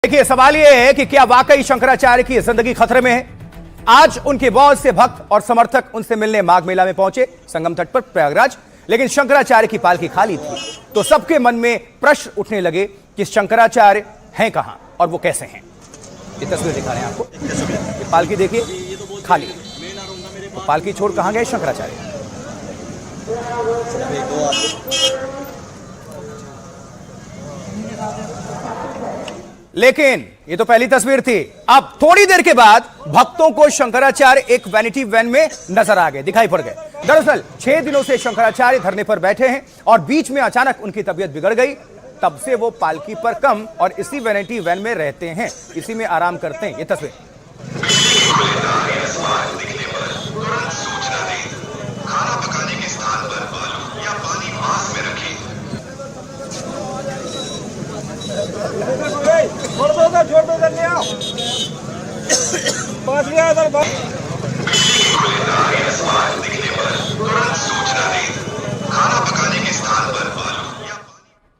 देखिए, सवाल यह है कि क्या वाकई शंकराचार्य की जिंदगी खतरे में है। आज उनके बहुत से भक्त और समर्थक उनसे मिलने माघ मेला में पहुंचे संगम तट पर प्रयागराज, लेकिन शंकराचार्य की पालकी खाली थी। तो सबके मन में प्रश्न उठने लगे कि शंकराचार्य हैं कहां और वो कैसे हैं। ये तस्वीर दिखा रहे हैं आपको, ये पालकी देखिए खाली, तो पालकी छोड़ कहां गए शंकराचार्य। लेकिन ये तो पहली तस्वीर थी। अब थोड़ी देर के बाद भक्तों को शंकराचार्य एक वैनिटी वैन में नजर आ गए, दिखाई पड़ गए। दरअसल 6 दिनों से शंकराचार्य धरने पर बैठे हैं और बीच में अचानक उनकी तबीयत बिगड़ गई। तब से वो पालकी पर कम और इसी वैनिटी वैन में रहते हैं, इसी में आराम करते हैं। ये तस्वीर छोड़ दो ले आओ।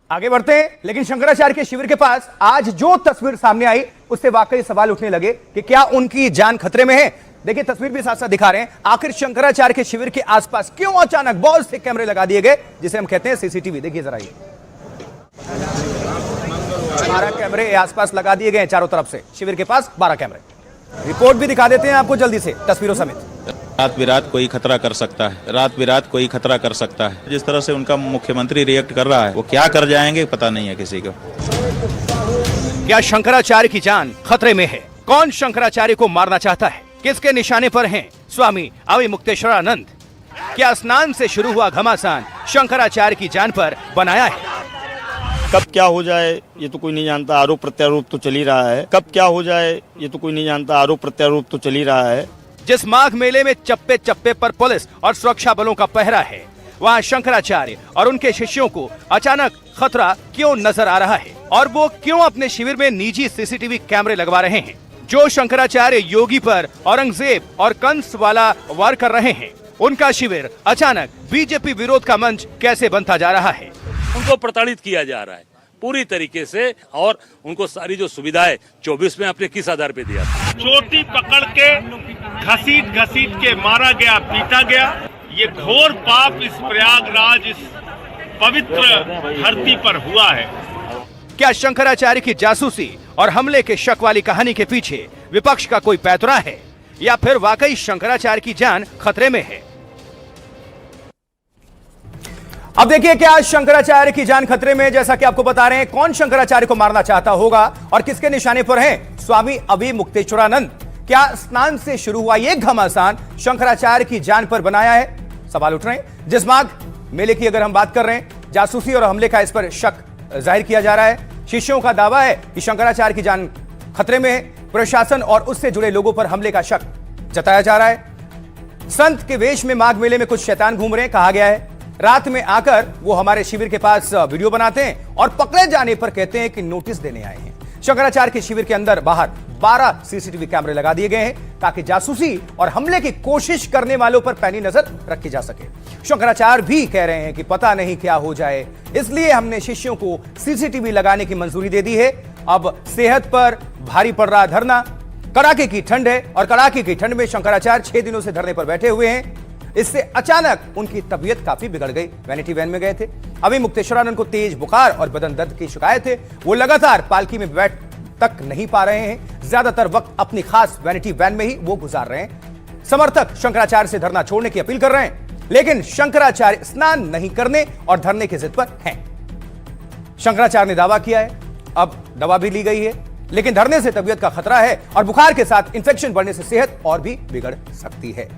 आगे बढ़ते हैं, लेकिन शंकराचार्य के शिविर के पास आज जो तस्वीर सामने आई उससे वाकई सवाल उठने लगे कि क्या उनकी जान खतरे में है। देखिए, तस्वीर भी साथ साथ दिखा रहे हैं। आखिर शंकराचार्य के शिविर के आसपास क्यों अचानक बहुत से कैमरे लगा दिए गए, जिसे हम कहते हैं सीसीटीवी। देखिए जरा, ये 12 कैमरे आसपास लगा दिए गए हैं चारों तरफ से। शिविर के पास 12 कैमरे। रिपोर्ट भी दिखा देते हैं आपको जल्दी से तस्वीरों समेत। रात बिरात कोई खतरा कर सकता है, रात बिरात कोई खतरा कर सकता है। जिस तरह से उनका मुख्यमंत्री रिएक्ट कर रहा है, वो क्या कर जाएंगे पता नहीं है किसी को। क्या शंकराचार्य की जान खतरे में है? कौन शंकराचार्य को मारना चाहता है? किसके निशाने पर हैं स्वामी अविमुक्तेश्वरानंद? क्या स्नान से शुरू हुआ घमासान शंकराचार्य की जान पर बनाया है? कब क्या हो जाए ये तो कोई नहीं जानता, आरोप प्रत्यारोप तो चल ही रहा है। कब क्या हो जाए ये तो कोई नहीं जानता, आरोप प्रत्यारोप तो चल ही रहा है। जिस माघ मेले में चप्पे चप्पे पर पुलिस और सुरक्षा बलों का पहरा है, वहां शंकराचार्य और उनके शिष्यों को अचानक खतरा क्यों नजर आ रहा है और वो क्यों अपने शिविर में निजी सीसीटीवी कैमरे लगवा रहे हैं? जो शंकराचार्य योगी पर औरंगजेब और कंस वाला वार कर रहे हैं, उनका शिविर अचानक बीजेपी विरोध का मंच कैसे बनता जा रहा है? उनको प्रताड़ित किया जा रहा है पूरी तरीके से, और उनको सारी जो सुविधाएं 24 में आपने किस आधार पे दिया? चोटी पकड़ के घसीट घसीट के मारा गया, पीटा गया। ये घोर पाप इस प्रयागराज, इस पवित्र धरती पर हुआ है। क्या शंकराचार्य की जासूसी और हमले के शक वाली कहानी के पीछे विपक्ष का कोई पैतरा है, या फिर वाकई शंकराचार्य की जान खतरे में है? अब देखिए, क्या शंकराचार्य की जान खतरे में? जैसा कि आपको बता रहे हैं, कौन शंकराचार्य को मारना चाहता होगा और किसके निशाने पर हैं स्वामी अविमुक्तेश्वरानंद? क्या स्नान से शुरू हुआ ये घमासान शंकराचार्य की जान पर बनाया है? सवाल उठ रहे हैं। जिस माघ मेले की अगर हम बात कर रहे हैं, जासूसी और हमले का इस पर शक जाहिर किया जा रहा है। शिष्यों का दावा है कि शंकराचार्य की जान खतरे में है। प्रशासन और उससे जुड़े लोगों पर हमले का शक जताया जा रहा है। संत के वेश में माघ मेले में कुछ शैतान घूम रहे हैं, कहा गया है। रात में आकर वो हमारे शिविर के पास वीडियो बनाते हैं और पकड़े जाने पर कहते हैं कि नोटिस देने आए हैं। शंकराचार्य के शिविर के अंदर बाहर 12 सीसीटीवी कैमरे लगा दिए गए हैं ताकि जासूसी और हमले की कोशिश करने वालों पर पैनी नजर रखी जा सके। शंकराचार्य भी कह रहे हैं कि पता नहीं क्या हो जाए, इसलिए हमने शिष्यों को सीसीटीवी लगाने की मंजूरी दे दी है। अब सेहत पर भारी पड़ रहा धरना, कड़ाके की ठंड है और कड़ाके की ठंड में शंकराचार्य 6 दिनों से धरने पर बैठे हुए हैं। इससे अचानक उनकी तबीयत काफी बिगड़ गई। वैनिटी वैन में गए थे। अविमुक्तेश्वरानंद को तेज बुखार और बदन दर्द की शिकायत है। वो लगातार पालकी में बैठ तक नहीं पा रहे हैं। ज्यादातर वक्त अपनी खास वैनिटी वैन में ही वो गुजार रहे हैं। समर्थक शंकराचार्य से धरना छोड़ने की अपील कर रहे हैं, लेकिन शंकराचार्य स्नान नहीं करने और धरने की जिद पर हैं। शंकराचार्य ने दावा किया है, अब दवा भी ली गई है, लेकिन धरने से तबीयत का खतरा है और बुखार के साथ इंफेक्शन बढ़ने से सेहत और भी बिगड़ सकती है।